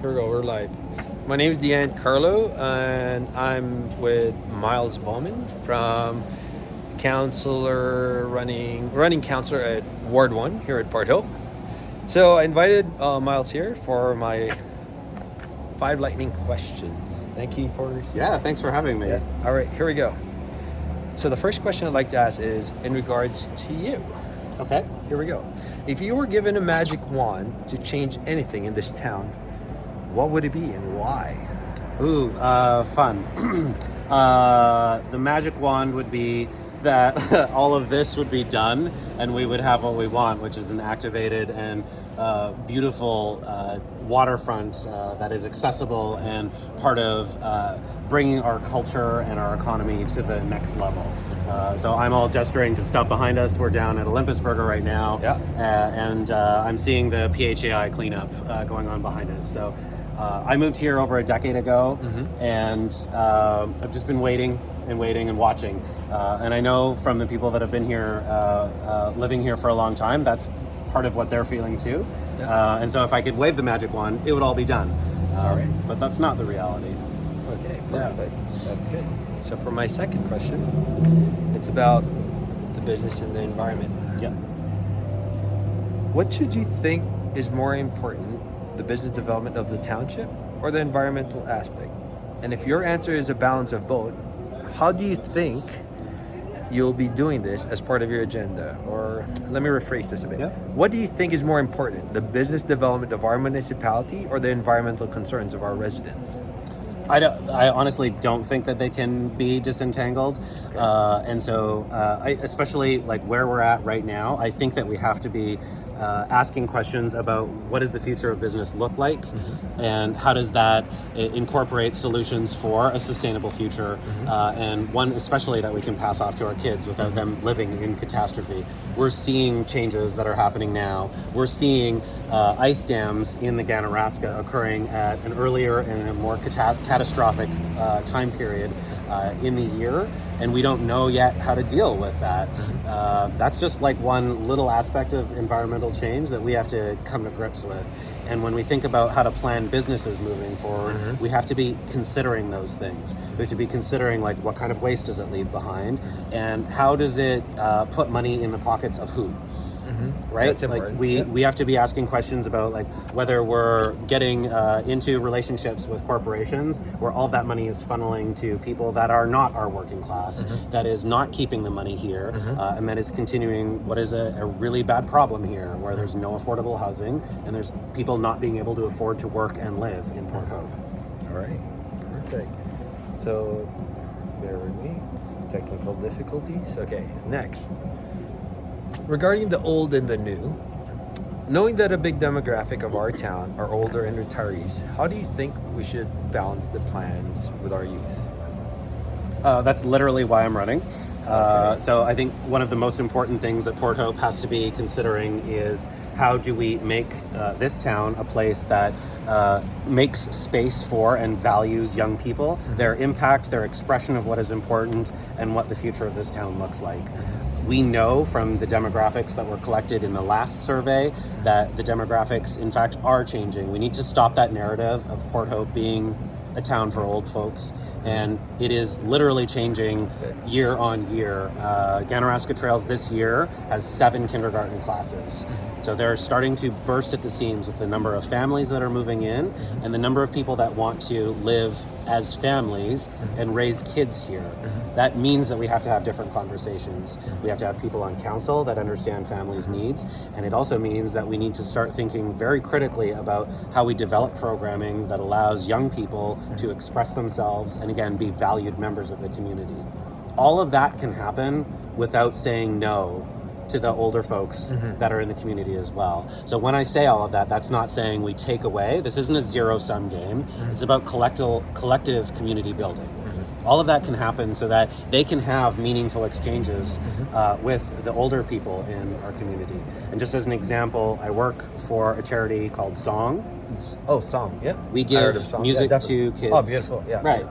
Here we go. We're live. My name is Carlo, and I'm with Miles Bowman from running counselor at Ward One here at Port Hope. So I invited Miles here for my 5 lightning questions. Thank you for. Yeah, thanks for having me. Yeah. All right, here we go. So the first question I'd like to ask is in regards to you. Okay. Here we go. If you were given a magic wand to change anything in this town, what would it be and why? Ooh, fun. The magic wand would be that all of this would be done and we would have what we want, which is an activated and beautiful waterfront that is accessible and part of bringing our culture and our economy to the next level. So I'm all gesturing to stuff behind us. We're down at Olympus Burger right now, and I'm seeing the PHAI cleanup going on behind us. So I moved here over a decade ago, and I've just been waiting and watching. And I know from the people that have been here, living here for a long time, that's part of what they're feeling too. And so if I could wave the magic wand, it would all be done. But that's not the reality. Okay, perfect. That's good. So for my second question, it's about the business and the environment. Yeah. What should you think is more important, the business development of the township or the environmental aspect? And if your answer is a balance of both, how do you think you'll be doing this as part of your agenda? Or let me rephrase this a bit. Yeah. What do you think is more important, the business development of our municipality or the environmental concerns of our residents? I honestly don't think that they can be disentangled. And so especially like where we're at right now, I think that we have to be asking questions about what does the future of business look like, and how does that incorporate solutions for a sustainable future, and one especially that we can pass off to our kids without them living in catastrophe. We're seeing changes that are happening now. We're seeing ice dams in the Ganaraska occurring at an earlier and a more catastrophic time period in the year, and we don't know yet how to deal with that. That's just like one little aspect of environmental change that we have to come to grips with. And when we think about how to plan businesses moving forward, we have to be considering those things. We have to be considering like what kind of waste does it leave behind, and how does it put money in the pockets of who? Right? That's important. Like we have to be asking questions about like whether we're getting into relationships with corporations where all that money is funneling to people that are not our working class, that is not keeping the money here, and that is continuing what is a really bad problem here, where there's no affordable housing and there's people not being able to afford to work and live in Port Hope. All right, perfect. So, bear with me. Technical difficulties. Okay, next. Regarding the old and the new, knowing that a big demographic of our town are older and retirees, how do you think we should balance the plans with our youth? That's literally why I'm running. So I think one of the most important things that Port Hope has to be considering is how do we make this town a place that makes space for and values young people, their impact, their expression of what is important, and what the future of this town looks like. We know from the demographics that were collected in the last survey that the demographics, in fact, are changing. We need to stop that narrative of Port Hope being a town for old folks, and it is literally changing year on year. Ganaraska Trails this year has 7 kindergarten classes. So they're starting to burst at the seams with the number of families that are moving in and the number of people that want to live as families and raise kids here. That means that we have to have different conversations. We have to have people on council that understand families' needs, and it also means that we need to start thinking very critically about how we develop programming that allows young people to express themselves and again be valued members of the community. All of that can happen without saying no to the older folks that are in the community as well. So when I say all of that, that's not saying we take away. This isn't a zero-sum game. It's about collective community building. All of that can happen so that they can have meaningful exchanges with the older people in our community. And just as an example, I work for a charity called Song. Oh, Song, yeah. We give music to kids. Oh, beautiful, yeah. Right.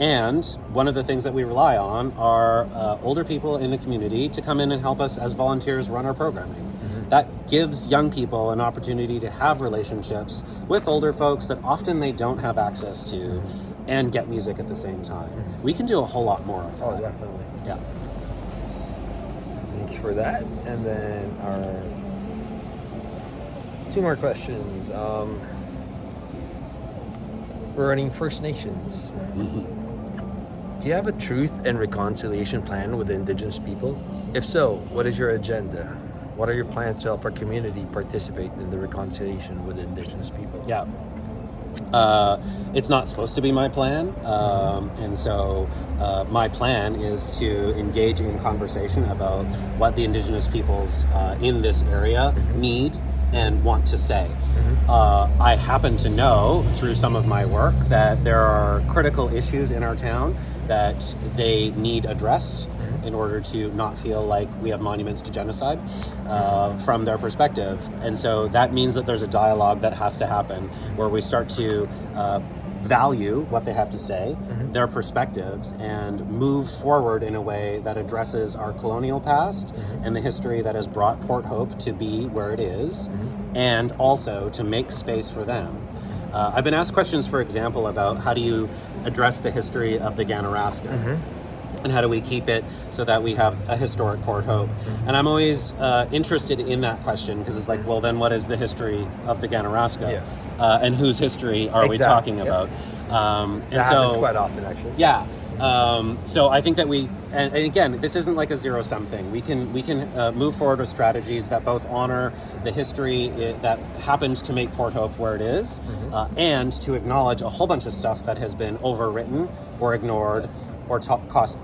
And one of the things that we rely on are older people in the community to come in and help us as volunteers run our programming. that gives young people an opportunity to have relationships with older folks that often they don't have access to, and get music at the same time. We can do a whole lot more of that. Oh, definitely. Yeah. Thanks for that. And then our 2 more questions. We're running First Nations. Do you have a truth and reconciliation plan with the Indigenous people? If so, what is your agenda? What are your plans to help our community participate in the reconciliation with the Indigenous people? Yeah. It's not supposed to be my plan. And so my plan is to engage in conversation about what the Indigenous peoples in this area need and want to say. I happen to know through some of my work that there are critical issues in our town that they need addressed in order to not feel like we have monuments to genocide from their perspective. And so that means that there's a dialogue that has to happen where we start to value what they have to say, their perspectives, and move forward in a way that addresses our colonial past and the history that has brought Port Hope to be where it is, and also to make space for them. I've been asked questions, for example, about how do you address the history of the Ganaraska? And how do we keep it so that we have a historic Port Hope? And I'm always interested in that question, because it's like, well, then what is the history of the Ganaraska? And whose history are we talking about? And that so happens quite often, actually. Yeah. So I think that we, and again, this isn't like a zero-sum thing. We can move forward with strategies that both honor the history that happened to make Port Hope where it is, and to acknowledge a whole bunch of stuff that has been overwritten or ignored or tossed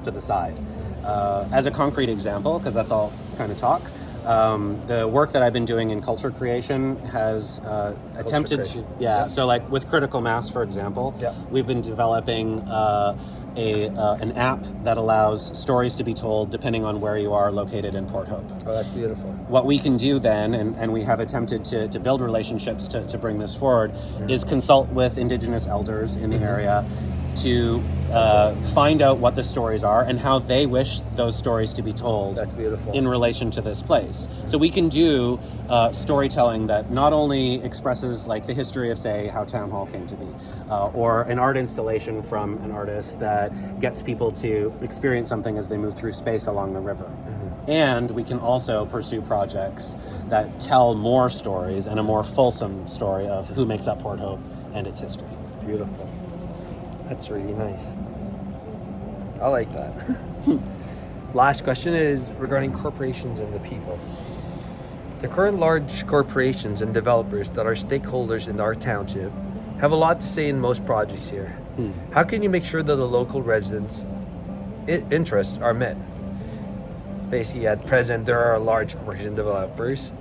to the side. As a concrete example, because that's all kind of talk, the work that I've been doing in culture creation has attempted to, so like with Critical Mass, for example, we've been developing an app that allows stories to be told depending on where you are located in Port Hope. Oh, that's beautiful. What we can do then, and we have attempted to build relationships to bring this forward, is consult with Indigenous elders in the area to find out what the stories are and how they wish those stories to be told. That's beautiful. In relation to this place. So we can do storytelling that not only expresses like the history of, say, how Town Hall came to be, or an art installation from an artist that gets people to experience something as they move through space along the river. And we can also pursue projects that tell more stories and a more fulsome story of who makes up Port Hope and its history. Beautiful. That's really nice. I like that. Last question is regarding corporations and the people. The current large corporations and developers that are stakeholders in our township have a lot to say in most projects here. How can you make sure that the local residents' interests are met? Basically, at present, there are large corporation developers.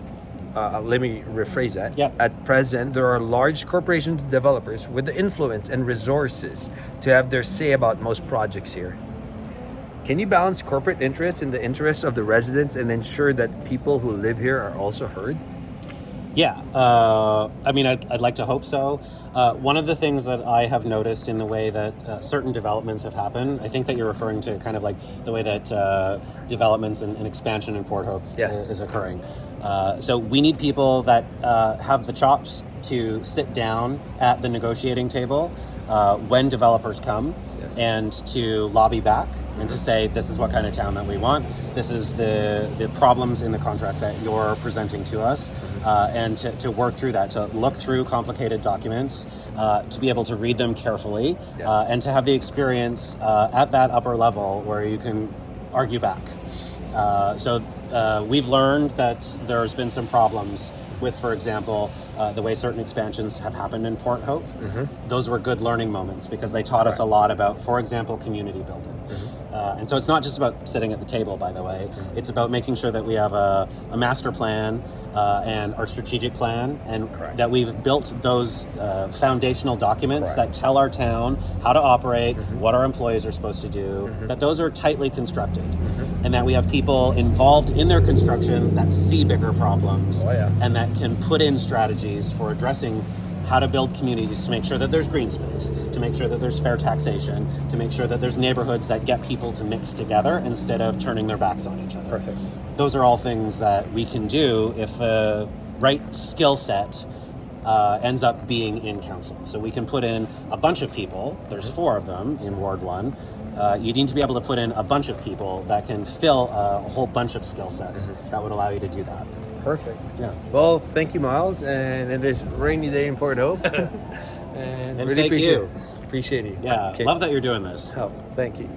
Let me rephrase that. At present, there are large corporations and developers with the influence and resources to have their say about most projects here. Can you balance corporate interests and the interests of the residents and ensure that people who live here are also heard? Yeah, I mean, I'd like to hope so. One of the things that I have noticed in the way that certain developments have happened, I think that you're referring to kind of like the way that developments and expansion in Port Hope is occurring. So we need people that have the chops to sit down at the negotiating table when developers come and to lobby back and to say, this is what kind of town that we want. This is the problems in the contract that you're presenting to us, and to work through that, to look through complicated documents, to be able to read them carefully, and to have the experience at that upper level where you can argue back. So we've learned that there's been some problems with, for example, the way certain expansions have happened in Port Hope. Those were good learning moments because they taught us a lot about, for example, community building. And so it's not just about sitting at the table, by the way. It's about making sure that we have a master plan and our strategic plan, and that we've built those foundational documents that tell our town how to operate, what our employees are supposed to do, that those are tightly constructed, and that we have people involved in their construction that see bigger problems and that can put in strategies for addressing how to build communities to make sure that there's green space, to make sure that there's fair taxation, to make sure that there's neighborhoods that get people to mix together instead of turning their backs on each other. Perfect. Those are all things that we can do if the right skill set ends up being in council. So we can put in a bunch of people. There's 4 of them in Ward 1. You need to be able to put in a bunch of people that can fill a whole bunch of skill sets that would allow you to do that. Perfect. Yeah. Well, thank you, Miles, and in this rainy day in Port Hope. and really thank appreciate you. Appreciate you. Yeah, Okay. love that you're doing this. Oh, thank you.